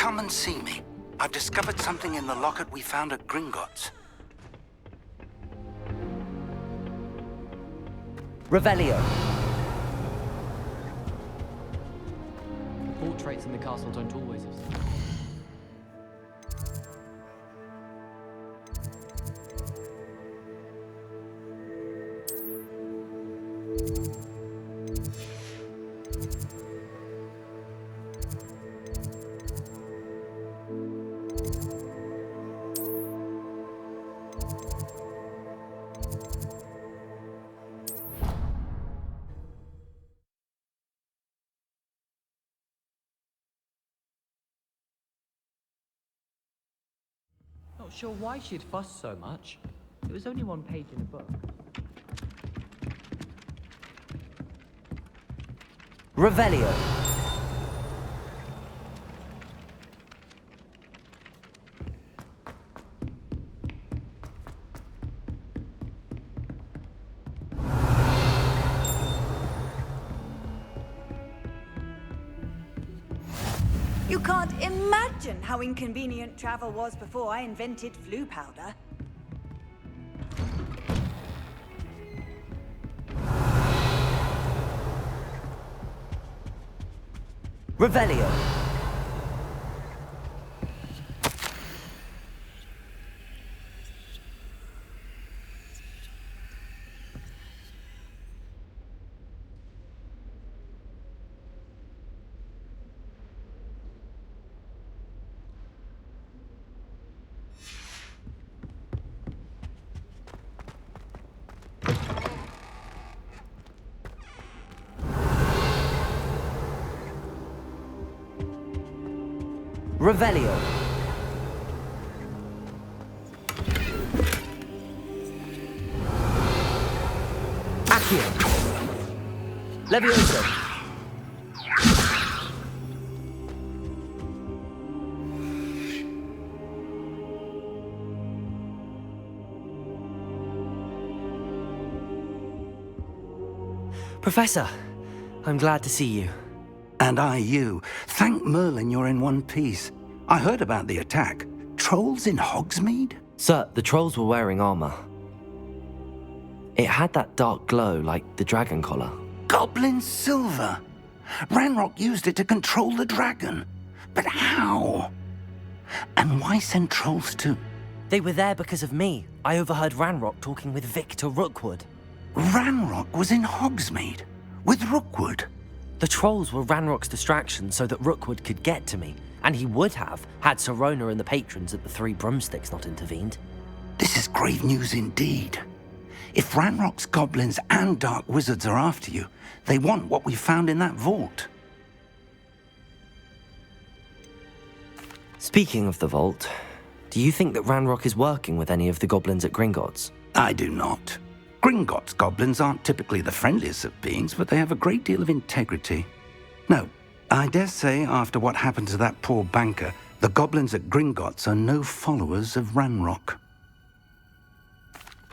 come and see me. I've discovered something in the locket we found at Gringotts. Revelio. The portraits in the castle don't always have... Not sure why she'd fuss so much. It was only one page in a book. Revelio. You can't imagine how inconvenient travel was before I invented flu powder. Revelio. Revelio. Accio. Levioso. Professor, I'm glad to see you. And I you. Thank Merlin you're in one piece. I heard about the attack. Trolls in Hogsmeade? Sir, the trolls were wearing armor. It had that dark glow like the dragon collar. Goblin silver! Ranrock used it to control the dragon. But how? And why send trolls too? They were there because of me. I overheard Ranrock talking with Victor Rookwood. Ranrock was in Hogsmeade? With Rookwood? The trolls were Ranrock's distraction so that Rookwood could get to me, and he would have had Sirona and the patrons at the Three Broomsticks not intervened. This is grave news indeed. If Ranrock's goblins and dark wizards are after you, they want what we found in that vault. Speaking of the vault, do you think that Ranrock is working with any of the goblins at Gringotts? I do not. Gringotts goblins aren't typically the friendliest of beings, but they have a great deal of integrity. No, I dare say after what happened to that poor banker, the goblins at Gringotts are no followers of Ranrock.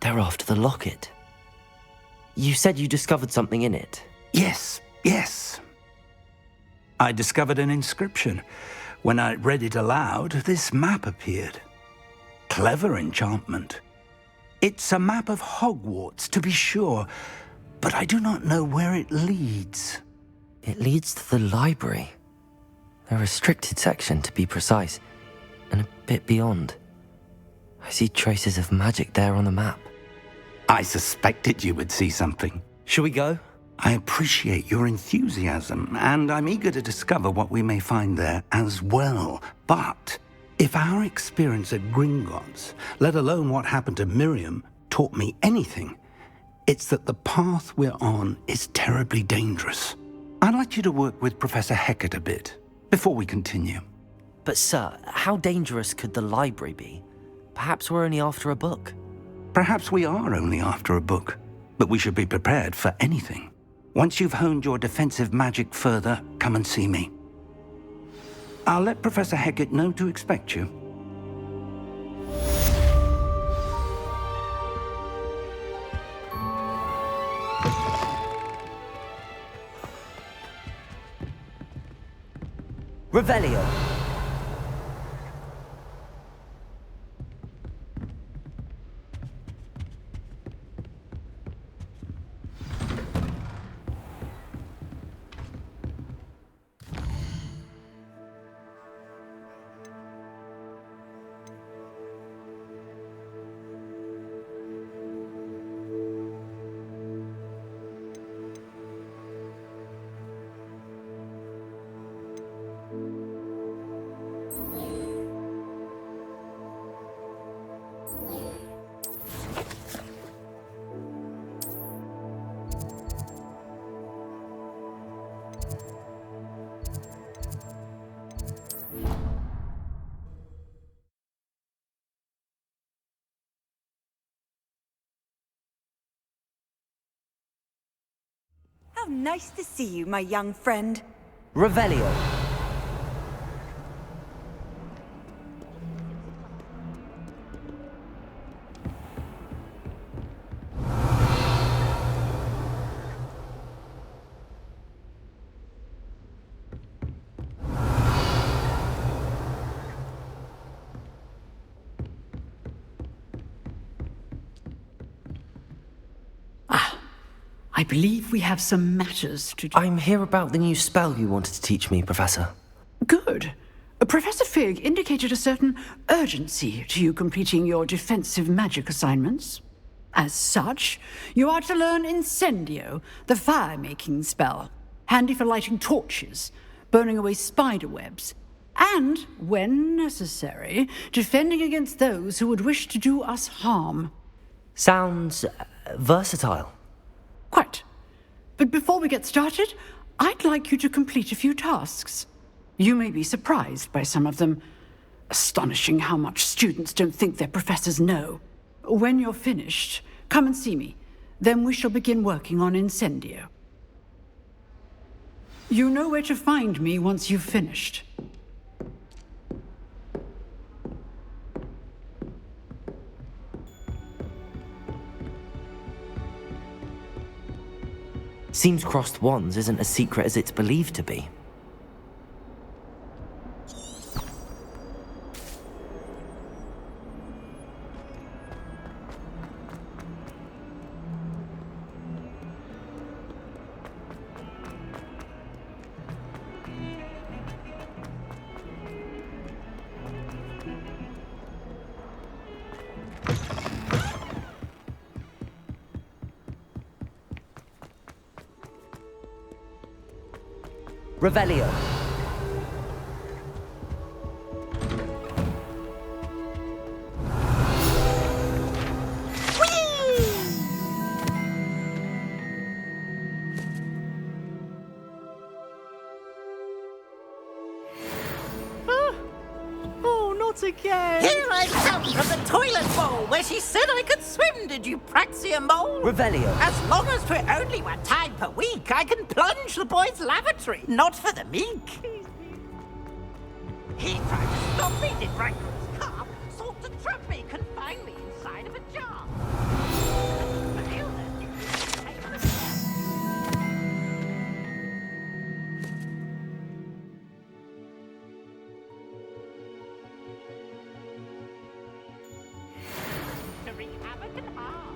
They're after the locket. You said you discovered something in it. Yes. I discovered an inscription. When I read it aloud, this map appeared. Clever enchantment. It's a map of Hogwarts, to be sure, but I do not know where it leads. It leads to the library. A restricted section, to be precise, and a bit beyond. I see traces of magic there on the map. I suspected you would see something. Shall we go? I appreciate your enthusiasm, and I'm eager to discover what we may find there as well. But if our experience at Gringotts, let alone what happened to Miriam, taught me anything, it's that the path we're on is terribly dangerous. I'd like you to work with Professor Hecat a bit before we continue. But sir, how dangerous could the library be? Perhaps we're only after a book. Perhaps we are only after a book, but we should be prepared for anything. Once you've honed your defensive magic further, come and see me. I'll let Professor Hecat know to expect you. Revelio. How nice to see you, my young friend. Revelio. I believe we have some matters to do. I'm here about the new spell you wanted to teach me, Professor. Good. Professor Fig indicated a certain urgency to you completing your defensive magic assignments. As such, you are to learn Incendio, the fire-making spell, handy for lighting torches, burning away spider webs, and, when necessary, defending against those who would wish to do us harm. Sounds versatile. Quite. But before we get started, I'd like you to complete a few tasks. You may be surprised by some of them. Astonishing how much students don't think their professors know. When you're finished, come and see me. Then we shall begin working on Incendio. You know where to find me once you've finished. Seems crossed wands isn't as secret as it's believed to be. Revelio. Oh, not again! Here I come from the toilet bowl where she said I could swim, did you praxia mole? Revelio. As long as for only 1 time per week, I can plunge the boy's lavatory, not for the meek. He tried to stop me, did Rankin's car, sought to trap me, confine me inside of a jar. Failed it. To wreak havoc and harm.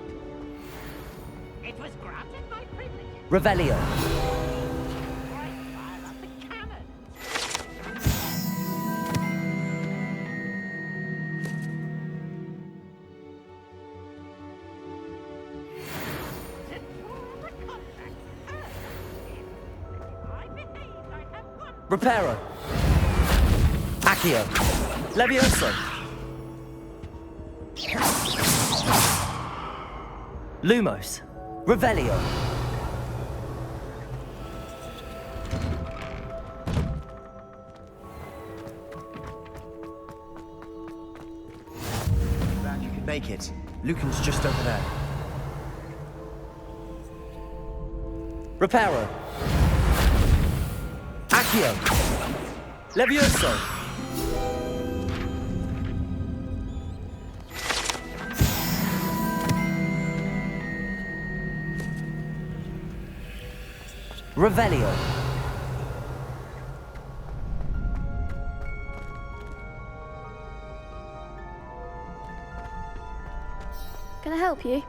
It was granted my privileges. Revelio. Right, fire up the cannon. Reparo. Accio. Levioso. Lumos. Revelio. Glad you could make it. Lucan's just over there. Reparo. Accio. Levioso. Revelio. Can I help you?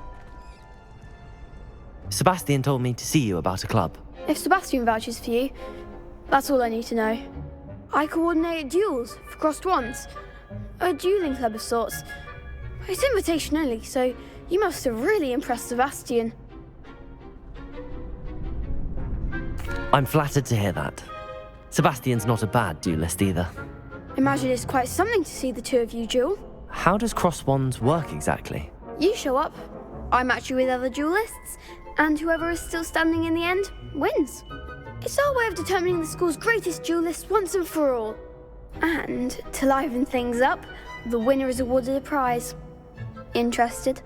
Sebastian told me to see you about a club. If Sebastian vouches for you, that's all I need to know. I coordinate duels for crossed wands. A dueling club of sorts. It's invitation only, so you must have really impressed Sebastian. I'm flattered to hear that. Sebastian's not a bad duelist either. Imagine it's quite something to see the two of you duel. how does crossed wands work exactly? You show up, I match you with other duelists, and whoever is still standing in the end wins. It's our way of determining the school's greatest duelist once and for all. And to liven things up, the winner is awarded a prize. Interested?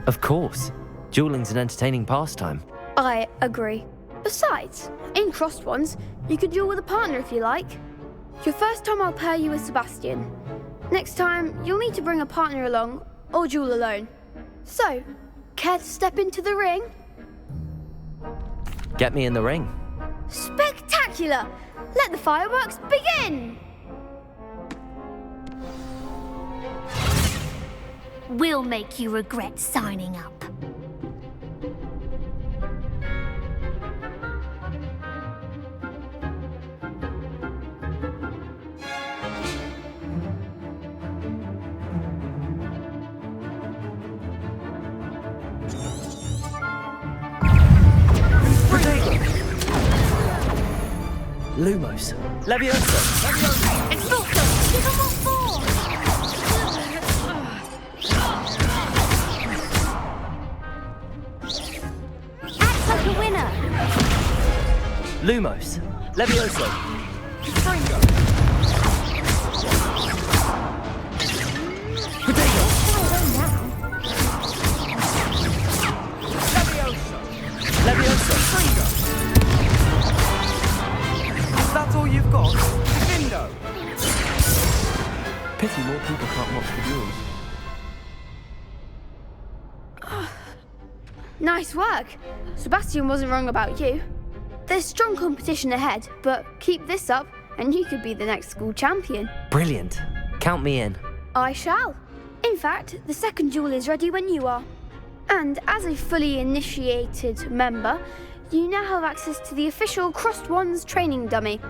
Of course. Dueling's an entertaining pastime. I agree. Besides, in crossed wands, you can duel with a partner if you like. Your first time I'll pair you with Sebastian. Next time, you'll need to bring a partner along, or duel alone. So, care to step into the ring? Get me in the ring. Spectacular! Let the fireworks begin! We'll make you regret signing up. Lumos. Leviosa. Expulso! Give them all four! Act like a winner! Lumos. Leviosa. Fringo. Potato. Leviosa. Leviosa. Fringo. That's all you've got? Window. Pity more people can't watch the duels. Nice work. Sebastian wasn't wrong about you. There's strong competition ahead, but keep this up and you could be the next school champion. Brilliant. Count me in. I shall. In fact, the second duel is ready when you are. And as a fully initiated member, you now have access to the official Crossed Wands training dummy.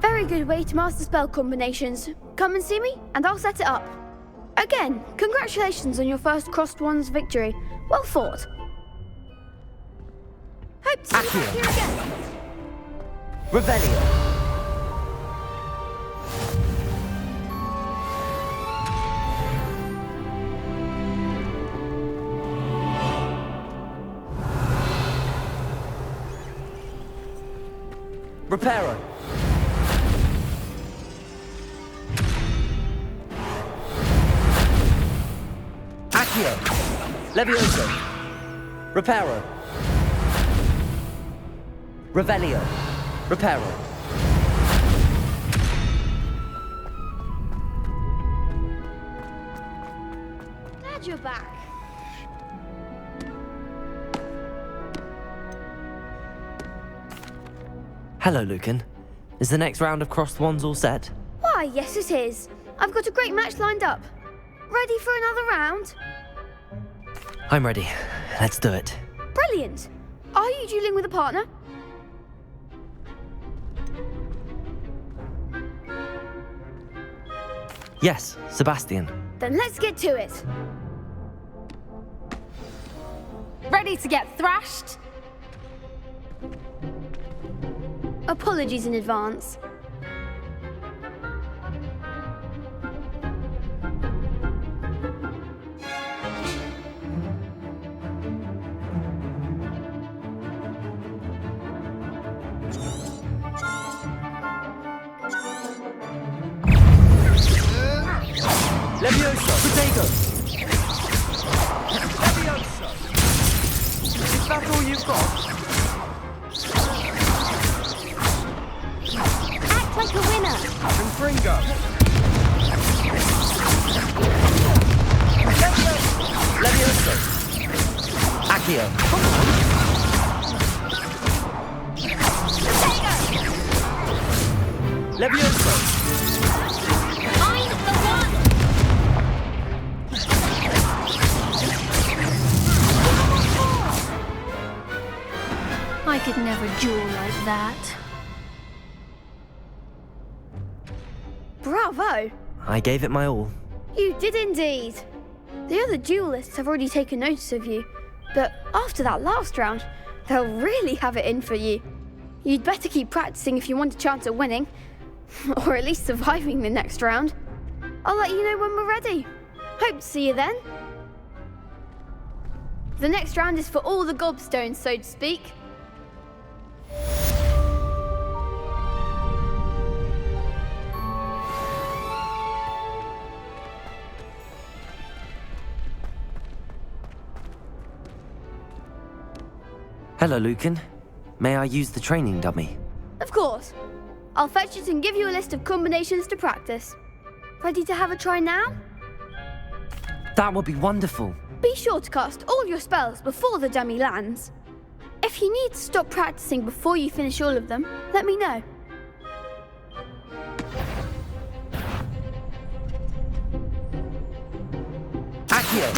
Very good way to master spell combinations. Come and see me, and I'll set it up. Again, congratulations on your first Crossed Wands victory. Well fought. Hope to see you back here again. Revelio. Reparo. Accio. Levioso. Reparo. Revelio. Reparo. Glad you're back. Hello, Lucan. Is the next round of Crossed Wands all set? Why, yes it is. I've got a great match lined up. Ready for another round? I'm ready. Let's do it. Brilliant. Are you dueling with a partner? Yes, Sebastian. Then let's get to it. Ready to get thrashed? Apologies in advance. Levioso. Potato. Leviosa. Is that all you've got? Act like a winner! And Fringo. Levioso. Accio. Levioso. I'm the one! I could never duel like that. Bravo! I gave it my all. You did indeed. The other duelists have already taken notice of you, but after that last round, they'll really have it in for you. You'd better keep practicing if you want a chance at winning, or at least surviving the next round. I'll let you know when we're ready. Hope to see you then. The next round is for all the gobstones, so to speak. Hello, Lucan. May I use the training dummy? Of course. I'll fetch it and give you a list of combinations to practice. Ready to have a try now? That would be wonderful. Be sure to cast all your spells before the dummy lands. If you need to stop practicing before you finish all of them, let me know. Accio!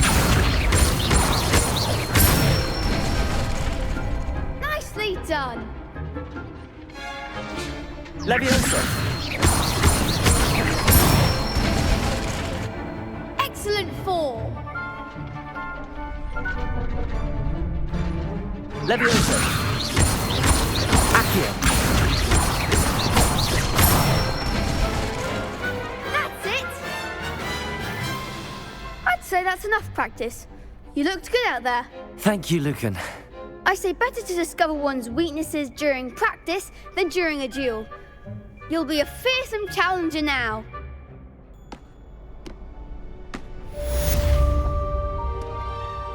Nicely done! Leviosa! Excellent form! Leviosa! Accio! That's it! I'd say that's enough practice. You looked good out there. Thank you, Lucan. I say better to discover one's weaknesses during practice than during a duel. You'll be a fearsome challenger now.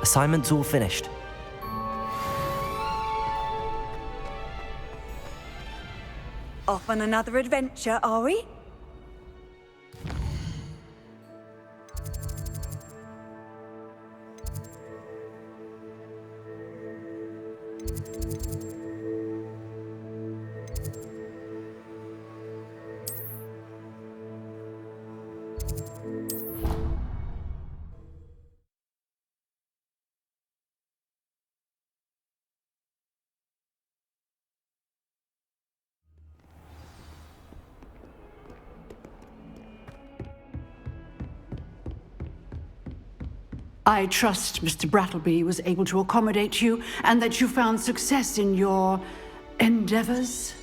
Assignment's all finished. Off on another adventure, are we? I trust Mr. Brattleby was able to accommodate you and that you found success in your endeavors.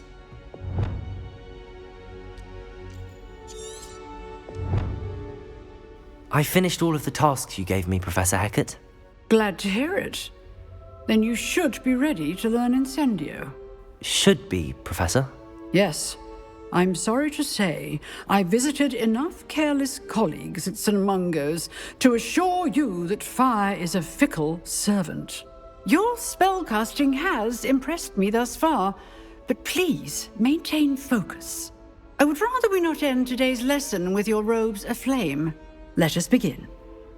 I finished all of the tasks you gave me, Professor Hecat. Glad to hear it. Then you should be ready to learn Incendio. Should be, Professor. Yes. I'm sorry to say, I visited enough careless colleagues at St. Mungo's to assure you that fire is a fickle servant. Your spellcasting has impressed me thus far, but please maintain focus. I would rather we not end today's lesson with your robes aflame. Let us begin.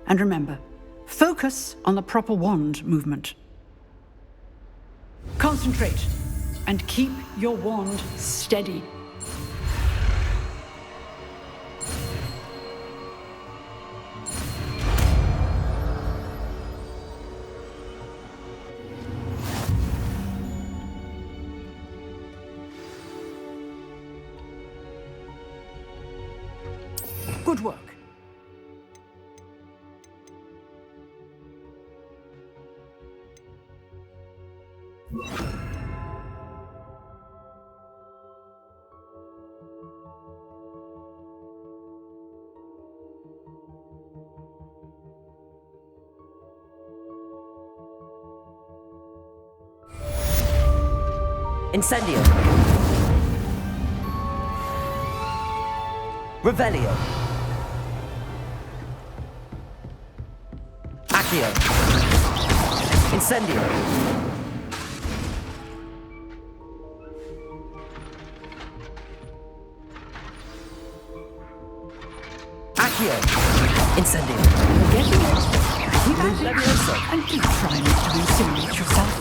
And remember, focus on the proper wand movement. Concentrate and keep your wand steady. Good work. Incendio. Revelio. Accio. Incendio. Accio. Incendio. You're getting it. Keep at it. And keep trying not to insinuate yourself.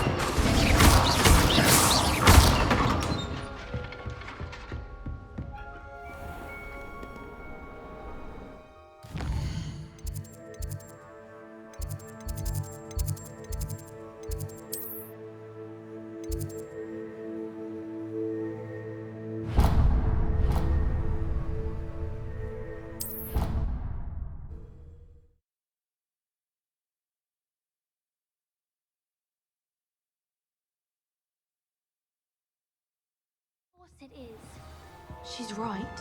It is. She's right.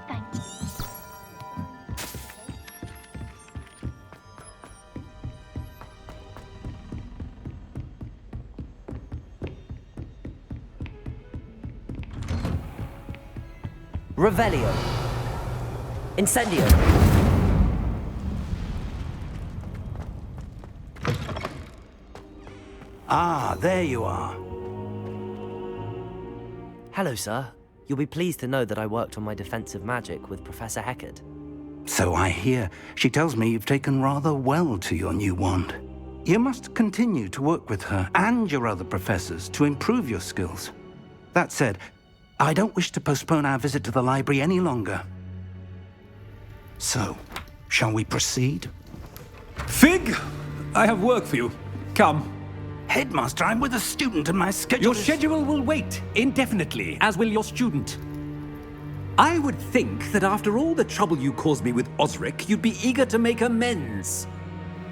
Thank you. Revelio. Incendio. Ah, there you are. Hello, sir. You'll be pleased to know that I worked on my defensive magic with Professor Heckard. So I hear. She tells me you've taken rather well to your new wand. You must continue to work with her and your other professors to improve your skills. That said, I don't wish to postpone our visit to the library any longer. So, shall we proceed? Fig! I have work for you. Come. Headmaster, I'm with a student and my schedule Your is... schedule will wait indefinitely, as will your student. I would think that after all the trouble you caused me with Osric, you'd be eager to make amends.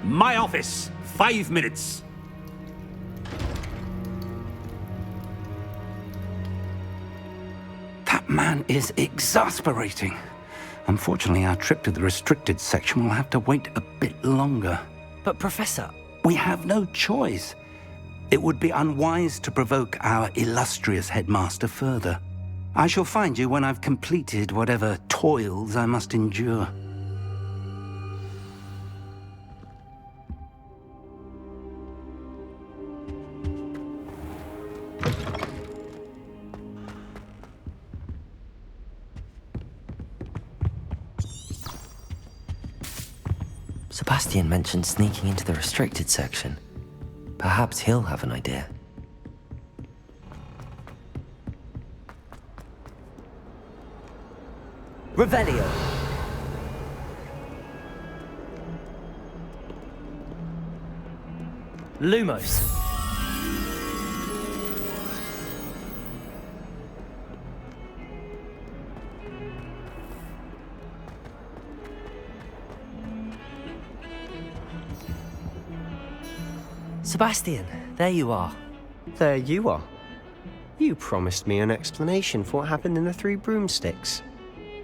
My office, 5 minutes. That man is exasperating. Unfortunately, our trip to the restricted section will have to wait a bit longer. But, Professor... We have no choice. It would be unwise to provoke our illustrious headmaster further. I shall find you when I've completed whatever toils I must endure. Sebastian mentioned sneaking into the restricted section. Perhaps he'll have an idea. Revelio. Lumos. Sebastian, there you are. There you are. You promised me an explanation for what happened in the Three Broomsticks.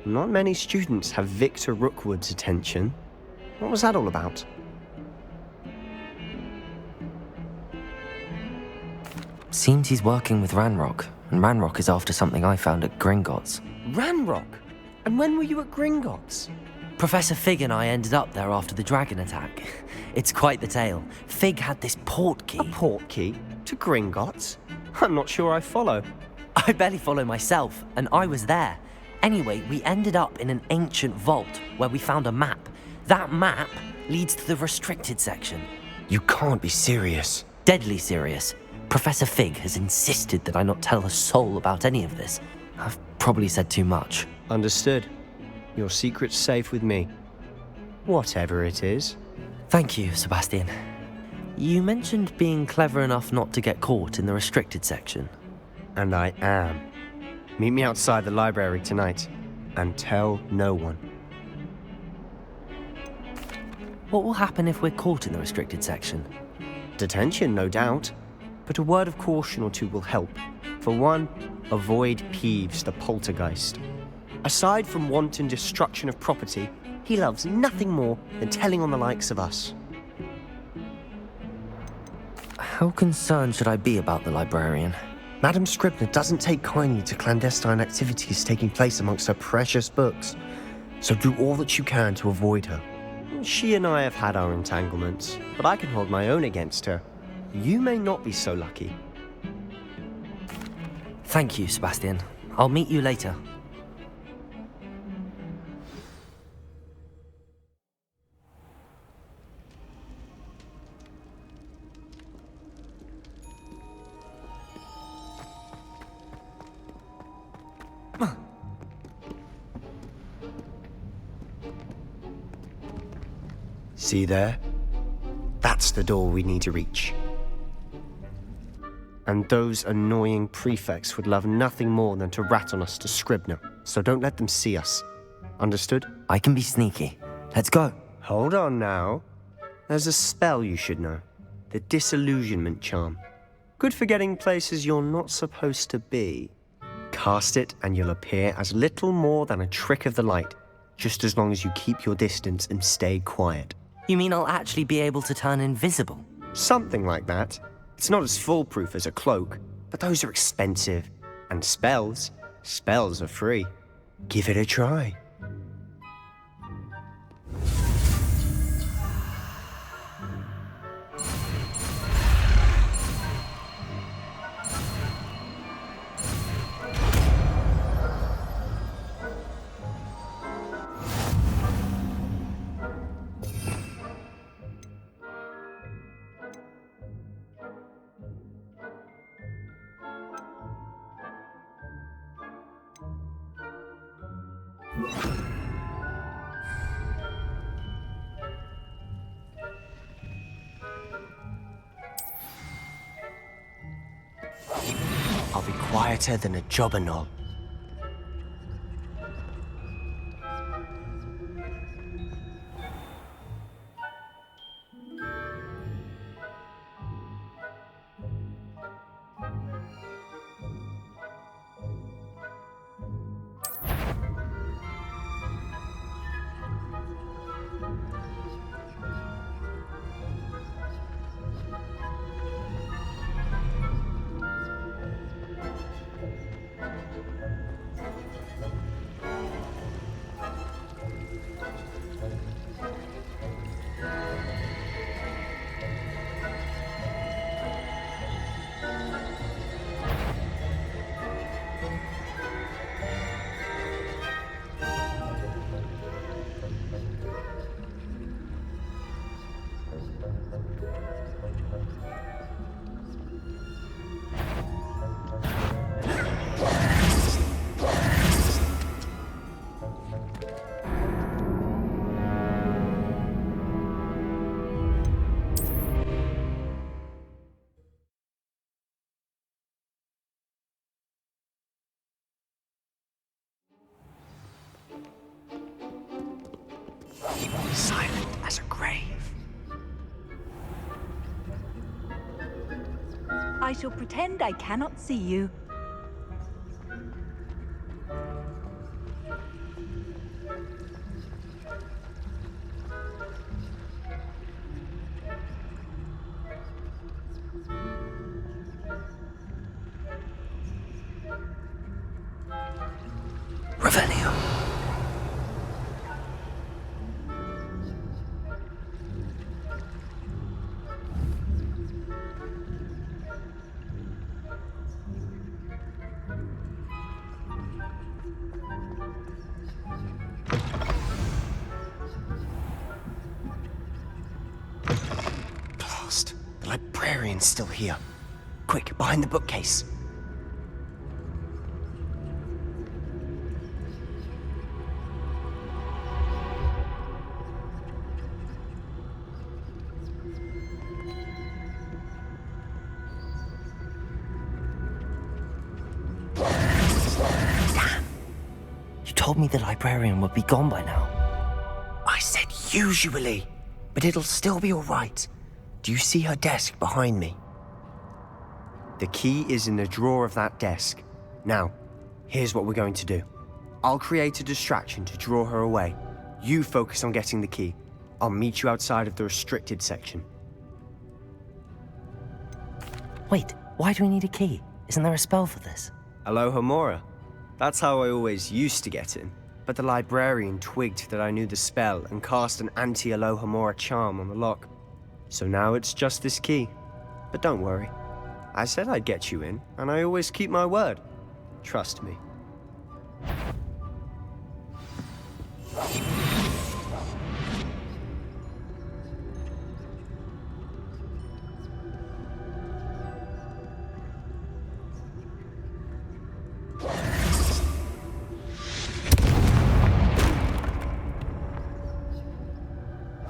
Not many students have Victor Rookwood's attention. What was that all about? Seems he's working with Ranrock, and Ranrock is after something I found at Gringotts. Ranrock? And when were you at Gringotts? Professor Fig and I ended up there after the dragon attack. It's quite the tale. Fig had this port key. A port key? To Gringotts? I'm not sure I follow. I barely follow myself, and I was there. Anyway, we ended up in an ancient vault where we found a map. That map leads to the restricted section. You can't be serious. Deadly serious. Professor Fig has insisted that I not tell a soul about any of this. I've probably said too much. Understood. Your secret's safe with me. Whatever it is. Thank you, Sebastian. You mentioned being clever enough not to get caught in the restricted section. And I am. Meet me outside the library tonight, and tell no one. What will happen if we're caught in the restricted section? Detention, no doubt. But a word of caution or two will help. For one, avoid Peeves the poltergeist. Aside from wanton destruction of property, he loves nothing more than telling on the likes of us. How concerned should I be about the librarian? Madame Scribner doesn't take kindly to clandestine activities taking place amongst her precious books, so do all that you can to avoid her. She and I have had our entanglements, but I can hold my own against her. You may not be so lucky. Thank you, Sebastian. I'll meet you later. See there? That's the door we need to reach. And those annoying prefects would love nothing more than to rat on us to Scribner, so don't let them see us. Understood? I can be sneaky. Let's go. Hold on now. There's a spell you should know. The Disillusionment Charm. Good for getting places you're not supposed to be. Cast it and you'll appear as little more than a trick of the light, just as long as you keep your distance and stay quiet. You mean I'll actually be able to turn invisible? Something like that. It's not as foolproof as a cloak, but those are expensive. And spells are free. Give it a try. I'll be quieter than a jobberknoll. Silent as a grave. I shall pretend I cannot see you. Revelio. Blast. The librarian's still here. Quick, behind the bookcase. Told me the librarian would be gone by now. I said usually, but it'll still be all right. Do you see her desk behind me? The key is in the drawer of that desk. Now, here's what we're going to do. I'll create a distraction to draw her away. You focus on getting the key. I'll meet you outside of the restricted section. Wait, why do we need a key? Isn't there a spell for this? Alohomora. That's how I always used to get in. But the librarian twigged that I knew the spell and cast an anti-Alohomora charm on the lock. So now it's just this key. But don't worry. I said I'd get you in, and I always keep my word. Trust me.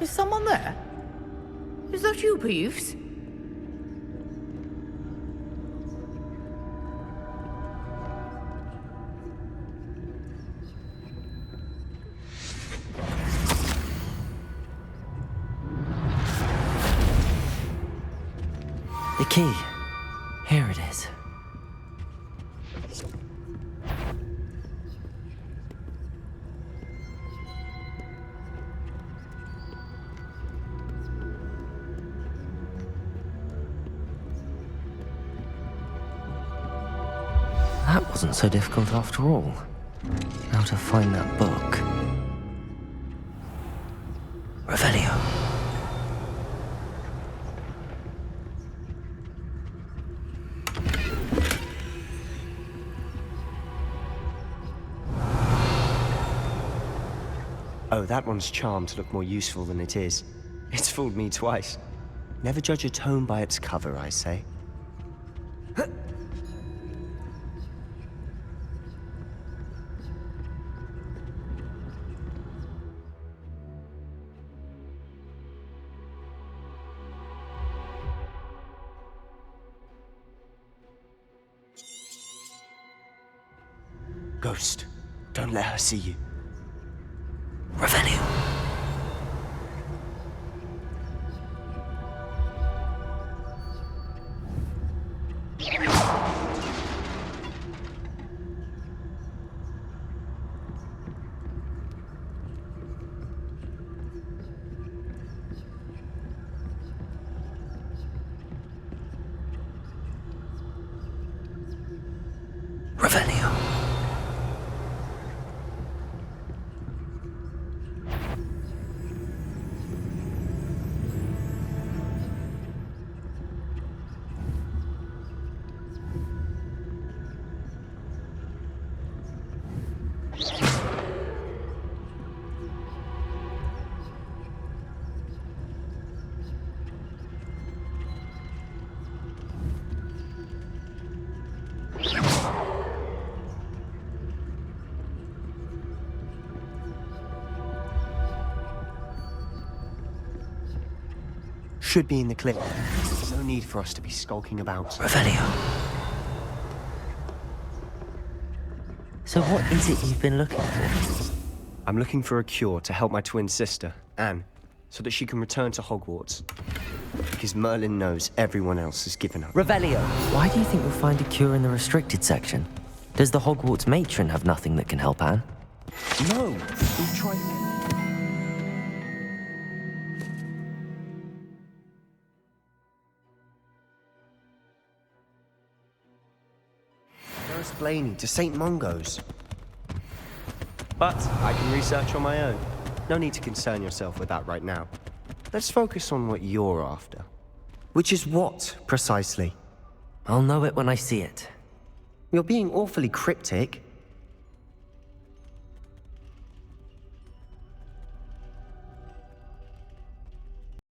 Is someone there? Is that you, Peeves? The key. Here it is. That wasn't so difficult after all. Now to find that book. Revelio. Oh, that one's charmed to look more useful than it is. It's fooled me twice. Never judge a tome by its cover, I say. Ghost, don't let her see you. Revelio. Revelio. Should be in the clip. There's no need for us to be skulking about. Revelio. So what is it you've been looking for? I'm looking for a cure to help my twin sister, Anne, so that she can return to Hogwarts. Because Merlin knows everyone else has given up. Revelio. Why do you think we'll find a cure in the restricted section? Does the Hogwarts matron have nothing that can help Anne? No, we've tried. Blaney to St. Mungo's. But I can research on my own. No need to concern yourself with that right now. Let's focus on what you're after. Which is what, precisely? I'll know it when I see it. You're being awfully cryptic.